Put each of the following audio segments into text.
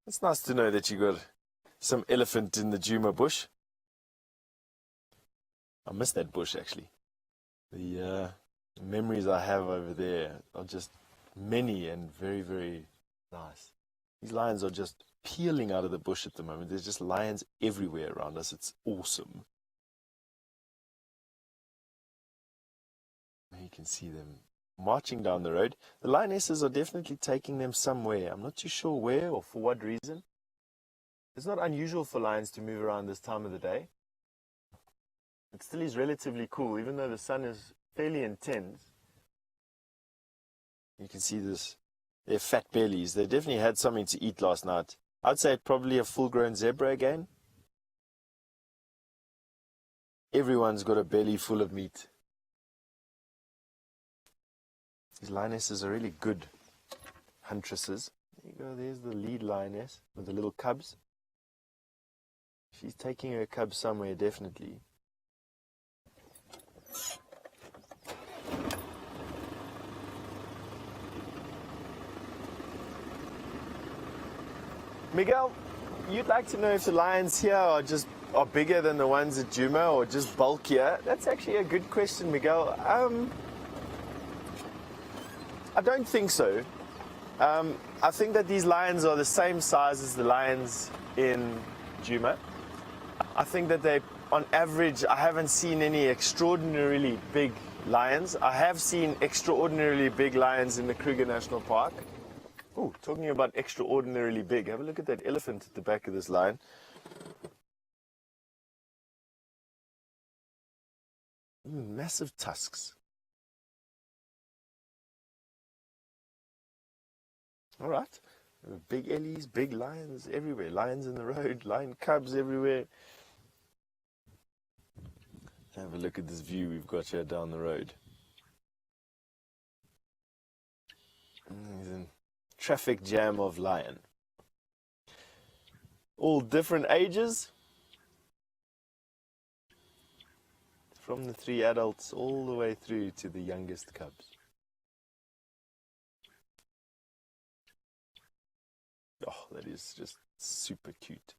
It's nice to know that you got some elephant in the Djuma bush. I miss that bush, actually. The memories I have over there are just many and very, very nice. These lions are just peeling out of the bush at the moment. There's just lions everywhere around us. It's awesome. You can see them marching down the road. The lionesses are definitely taking them somewhere. I'm not too sure where or for what reason. It's not unusual for lions to move around this time of the day. It still is relatively cool, even though the sun is fairly intense. You can see their fat bellies. They definitely had something to eat last night. I'd say probably a full-grown zebra again. Everyone's got a belly full of meat. These lionesses are really good huntresses. There you go, there's the lead lioness with the little cubs. She's taking her cubs somewhere, definitely. Miguel, you'd like to know if the lions here are bigger than the ones at Djuma or just bulkier? That's actually a good question, Miguel. I don't think so. I think that these lions are the same size as the lions in Djuma. I think that they, on average, I haven't seen any extraordinarily big lions. I have seen extraordinarily big lions in the Kruger National Park. Oh, talking about extraordinarily big, have a look at that elephant at the back of this lion. Massive tusks. All right, big ellies, big lions everywhere. Lions in the road, lion cubs everywhere. Have a look at this view we've got here down the road. There's a traffic jam of lion. All different ages. From the 3 adults all the way through to the youngest cubs. Oh, that is just super cute.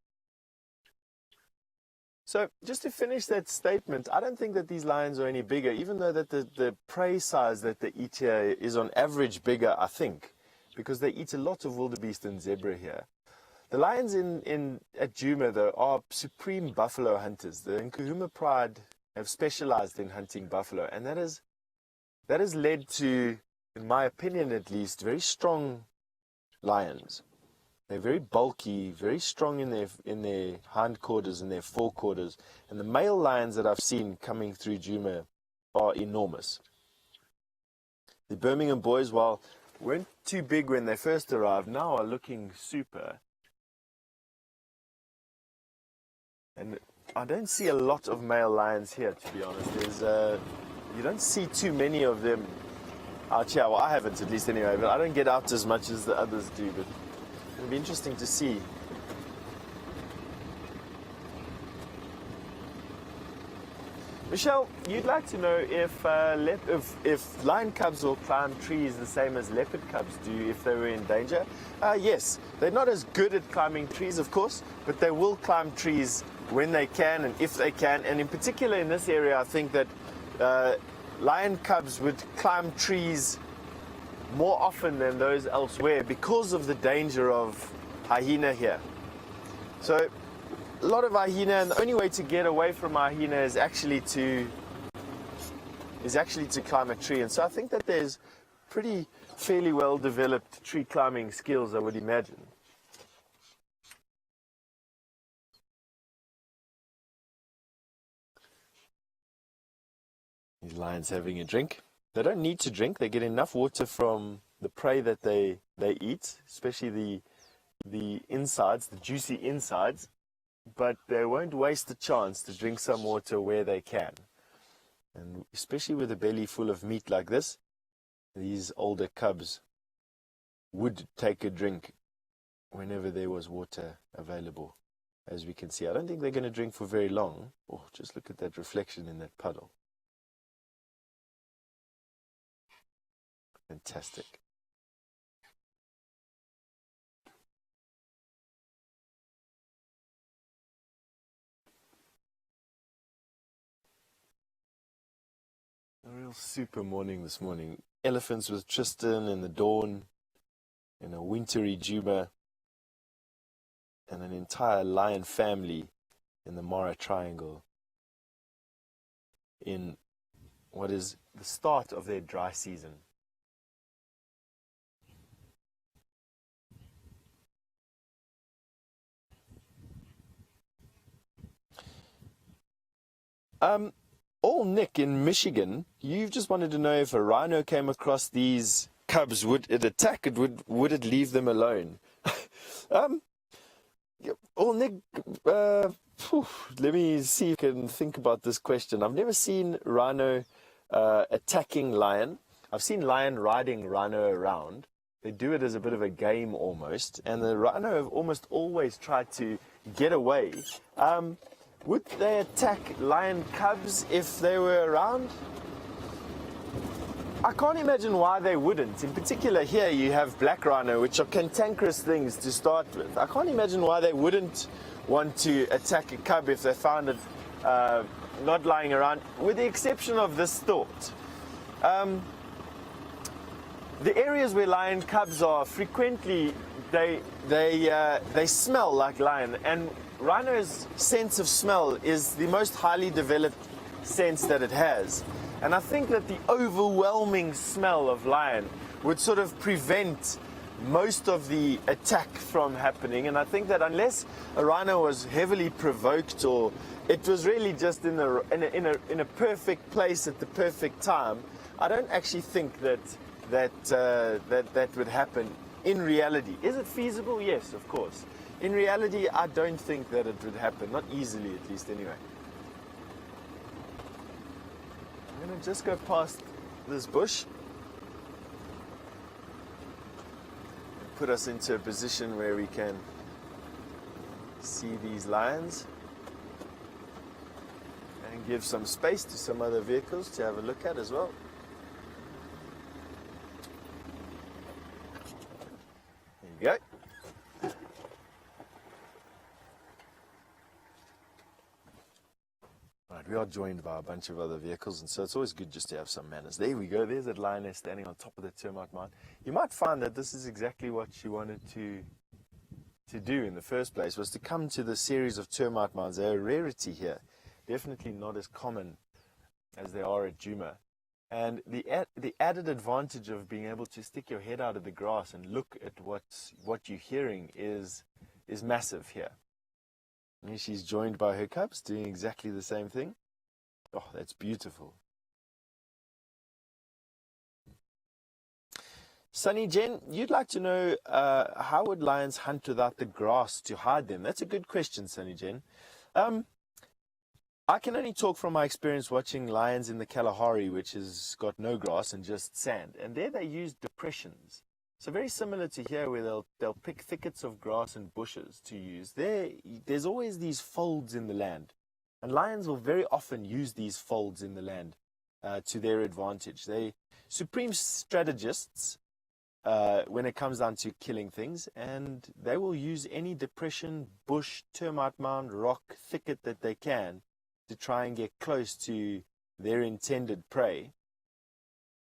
So, just to finish that statement, I don't think that these lions are any bigger, even though that the prey size that they eat here is on average bigger, I think, because they eat a lot of wildebeest and zebra here. The lions at Djuma, though, are supreme buffalo hunters. The Nkuhuma Pride have specialized in hunting buffalo, and that has led to, in my opinion at least, very strong lions. They're very bulky, very strong in their hindquarters and their forequarters. And the male lions that I've seen coming through Djuma are enormous. The Birmingham boys, while weren't too big when they first arrived, now are looking super. And I don't see a lot of male lions here, to be honest. You don't see too many of them out here. Well, I haven't, at least anyway, but I don't get out as much as the others do. But it'll be interesting to see. Michelle, you'd like to know if lion cubs will climb trees the same as leopard cubs do if they were in danger? Yes, they're not as good at climbing trees, of course, but they will climb trees when they can and if they can. And in particular in this area, I think that lion cubs would climb trees more often than those elsewhere because of the danger of hyena here. So a lot of hyena, and the only way to get away from hyena is actually to climb a tree. And so I think that there's pretty fairly well developed tree climbing skills, I would imagine. These lions having a drink. They don't need to drink. They get enough water from the prey that they eat, especially the insides, the juicy insides, but they won't waste a chance to drink some water where they can. And especially with a belly full of meat like this, these older cubs would take a drink whenever there was water available, as we can see. I don't think they're going to drink for very long. Oh, just look at that reflection in that puddle. Fantastic. Real super morning this morning. Elephants with Tristan in the dawn, in a wintry Juba, and an entire lion family in the Mara Triangle in what is the start of their dry season. All Nick in Michigan, you've just wanted to know if a rhino came across these cubs, would it attack it? Would it leave them alone? All Nick, let me see if I can think about this question. I've never seen rhino attacking lion. I've seen lion riding rhino around. They do it as a bit of a game almost, and the rhino have almost always tried to get away. Would they attack lion cubs if they were around? I can't imagine why they wouldn't. In particular, here you have black rhino, which are cantankerous things to start with. I can't imagine why they wouldn't want to attack a cub if they found it not lying around, with the exception of this thought. The areas where lion cubs are, frequently they smell like lion, and rhino's sense of smell is the most highly developed sense that it has. And I think that the overwhelming smell of lion would sort of prevent most of the attack from happening. And I think that unless a rhino was heavily provoked, or it was really just in a perfect place at the perfect time, I don't actually think that would happen in reality. Is it feasible? Yes, of course. In reality, I don't think that it would happen, not easily at least anyway. I'm going to just go past this bush, put us into a position where we can see these lions, and give some space to some other vehicles to have a look at as well. There you go. Right, we are joined by a bunch of other vehicles, and so it's always good just to have some manners. There we go. There's that lioness standing on top of the termite mound. You might find that this is exactly what she wanted to do in the first place, was to come to the series of termite mounds. They're a rarity here. Definitely not as common as they are at Djuma. And the added advantage of being able to stick your head out of the grass and look at what you're hearing is massive here. And she's joined by her cubs doing exactly the same thing. Oh, that's beautiful. Sunny Jen, you'd like to know how would lions hunt without the grass to hide them? That's a good question, Sunny Jen. I can only talk from my experience watching lions in the Kalahari, which has got no grass and just sand. And there they use depressions. So very similar to here, where they'll pick thickets of grass and bushes to use. There's always these folds in the land. And lions will very often use these folds in the land to their advantage. They're supreme strategists when it comes down to killing things. And they will use any depression, bush, termite mound, rock, thicket that they can to try and get close to their intended prey.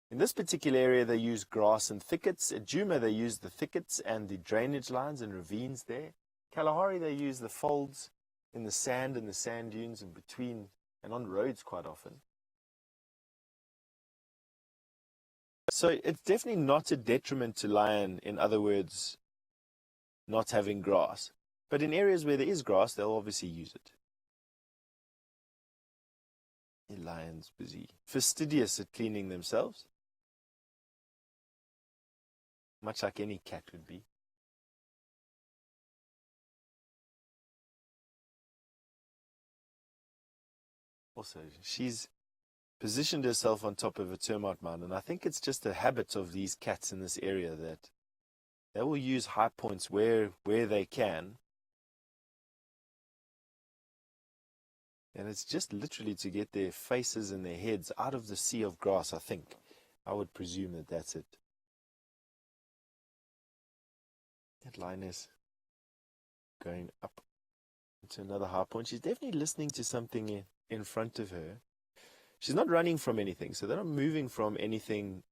In this particular area, they use grass and thickets. At Djuma, they use the thickets and the drainage lines and ravines there. Kalahari, they use the folds in the sand and the sand dunes in between and on roads quite often. So it's definitely not a detriment to lion, in other words, not having grass. But in areas where there is grass, they'll obviously use it. The lion's busy, fastidious at cleaning themselves, much like any cat would be. Also, she's positioned herself on top of a termite mound, and I think it's just a habit of these cats in this area that they will use high points where they can. And it's just literally to get their faces and their heads out of the sea of grass, I think. I would presume that that's it. That lioness going up to another high point. She's definitely listening to something in front of her. She's not running from anything, so they're not moving from anything,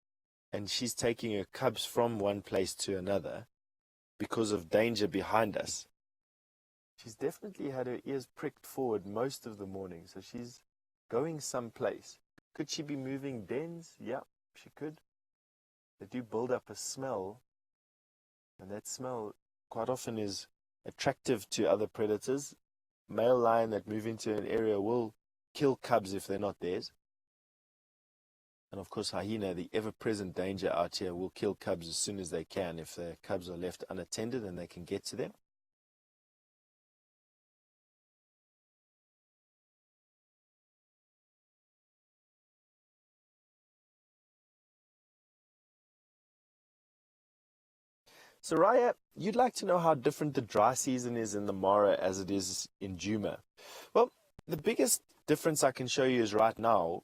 and she's taking her cubs from one place to another because of danger behind us. She's definitely had her ears pricked forward most of the morning, so she's going someplace. Could she be moving dens? Yeah, she could. They do build up a smell, and that smell quite often is attractive to other predators. Male lion that move into an area will kill cubs if they're not theirs. And of course, hyena, the ever-present danger out here, will kill cubs as soon as they can if the cubs are left unattended and they can get to them. Soraya, you'd like to know how different the dry season is in the Mara as it is in Djuma. Well, the biggest difference I can show you is right now.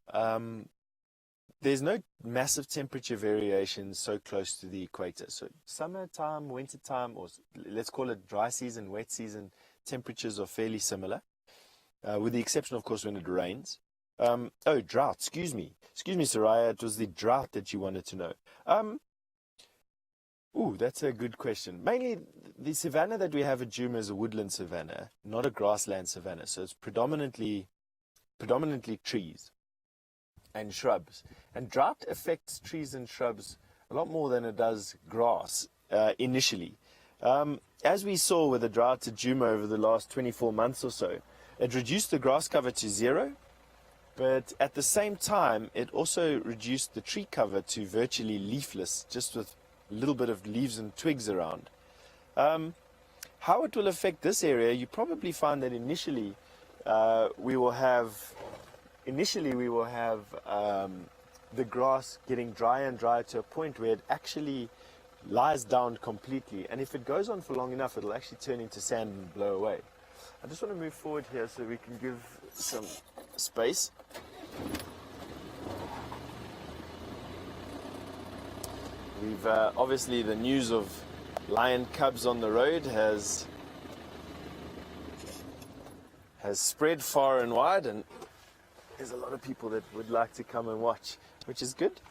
There's no massive temperature variation so close to the equator. So summertime, wintertime, or let's call it dry season, wet season, temperatures are fairly similar, with the exception, of course, when it rains. Drought, excuse me, Soraya, it was the drought that you wanted to know. That's a good question. Mainly, the savanna that we have at Djuma is a woodland savanna, not a grassland savanna. So it's predominantly trees and shrubs. And drought affects trees and shrubs a lot more than it does grass initially. As we saw with the drought at Djuma over the last 24 months or so, it reduced the grass cover to 0, but at the same time, it also reduced the tree cover to virtually leafless, just with a little bit of leaves and twigs around. How it will affect this area, you probably find that initially we will have the grass getting drier and drier to a point where it actually lies down completely. And if it goes on for long enough, it'll actually turn into sand and blow away. I just want to move forward here so we can give some space. We've obviously, the news of lion cubs on the road has spread far and wide, and there's a lot of people that would like to come and watch, which is good.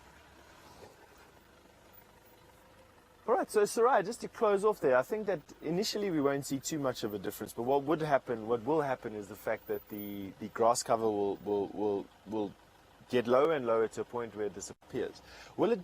All right, so Soraya, just to close off there, I think that initially we won't see too much of a difference, but what will happen is the fact that the grass cover will get lower and lower to a point where it disappears. Will it